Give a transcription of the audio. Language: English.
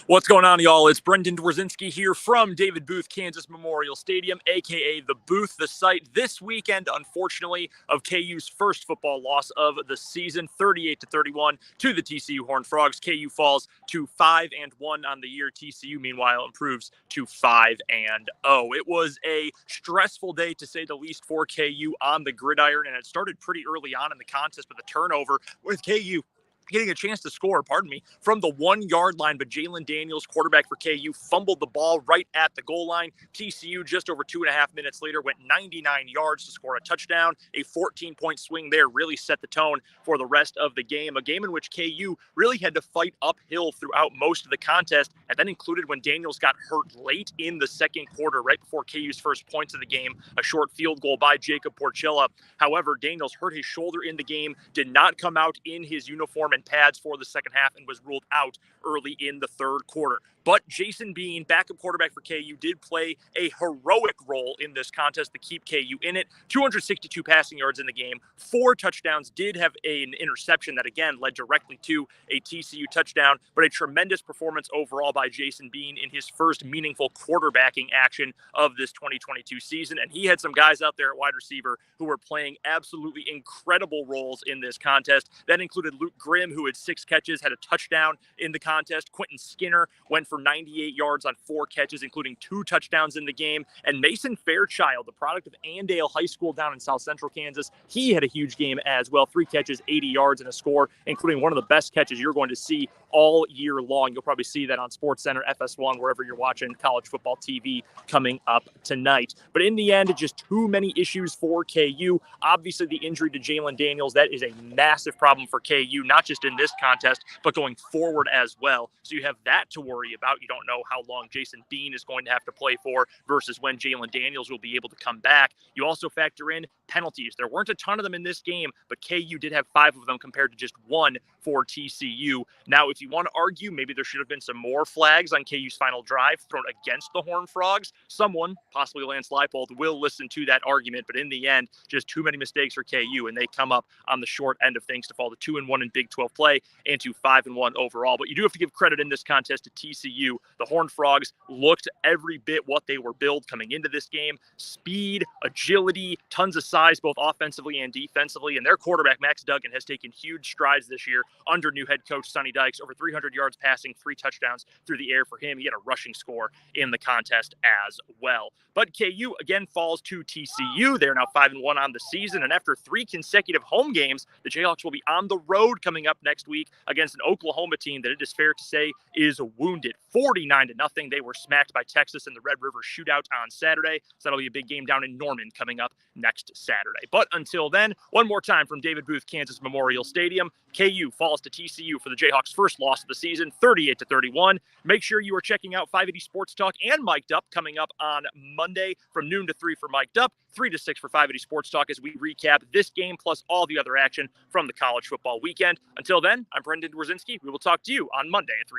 What's going on, y'all? It's Brendan Dzwierzynski here from David Booth, Kansas Memorial Stadium, a.k.a. The Booth, the site this weekend, unfortunately, of KU's first football loss of the season, 38-31 to the TCU Horned Frogs. KU falls to 5-1 on the year. TCU, meanwhile, improves to 5-0. It was a stressful day, to say the least, for KU on the gridiron, and it started pretty early on in the contest with a turnover with KU getting a chance to score, from the 1-yard line, but Jalen Daniels, quarterback for KU, fumbled the ball right at the goal line. TCU, just over 2.5 minutes later, went 99 yards to score a touchdown. A 14-point swing there really set the tone for the rest of the game, a game in which KU really had to fight uphill throughout most of the contest, and that included when Daniels got hurt late in the second quarter, right before KU's first points of the game, a short field goal by Jacob Porchella. However, Daniels hurt his shoulder in the game, did not come out in his uniform and pads for the second half, and was ruled out early in the third quarter. But Jason Bean, backup quarterback for KU, did play a heroic role in this contest to keep KU in it. 262 passing yards in the game, 4 touchdowns, did have an interception that, again, led directly to a TCU touchdown, but a tremendous performance overall by Jason Bean in his first meaningful quarterbacking action of this 2022 season. And he had some guys out there at wide receiver who were playing absolutely incredible roles in this contest. That included Luke Grimm, who had 6 catches, had a touchdown in the contest. Quentin Skinner went for 98 yards on 4 catches, including 2 touchdowns in the game. And Mason Fairchild, the product of Andale High School down in South Central Kansas, he had a huge game as well. 3 catches, 80 yards, and a score, including one of the best catches you're going to see all year long. You'll probably see that on SportsCenter, FS1, wherever you're watching college football TV coming up tonight. But in the end, just too many issues for KU. Obviously, the injury to Jalen Daniels, that is a massive problem for KU, not just in this contest, but going forward as well. So you have that to worry about. You don't know how long Jason Bean is going to have to play for versus when Jalen Daniels will be able to come back. You also factor in penalties. There weren't a ton of them in this game, but KU did have 5 of them compared to just 1 for TCU. Now, if you want to argue, maybe there should have been some more flags on KU's final drive thrown against the Horned Frogs. Someone, possibly Lance Leipold, will listen to that argument, but in the end, just too many mistakes for KU, and they come up on the short end of things to fall to 2-1 in Big 12 play and to 5-1 overall. But you do have to give credit in this contest to TCU. The Horned Frogs looked every bit what they were billed coming into this game. Speed, agility, tons of size, both offensively and defensively, and their quarterback, Max Duggan, has taken huge strides this year under new head coach Sonny Dykes. Over 300 yards passing, 3 touchdowns through the air for him. He had a rushing score in the contest as well. But KU, again, falls to TCU. They're now 5-1 on the season, and after 3 consecutive home games, the Jayhawks will be on the road coming up next week against an Oklahoma team that it is fair to say is wounded. 49-0. They were smacked by Texas in the Red River Shootout on Saturday, so that'll be a big game down in Norman coming up next Saturday. But until then, one more time from David Booth, Kansas Memorial Stadium, KU falls to TCU for the Jayhawks' first loss of the season, 38-31. Make sure you are checking out 580 Sports Talk and Mic'd Up coming up on Monday from noon to 3 for Mic'd Up, 3 to 6 for 580 Sports Talk as we recap this game plus all the other action from the college football weekend. Until then, I'm Brendan Dzwierzynski. We will talk to you on Monday at 3.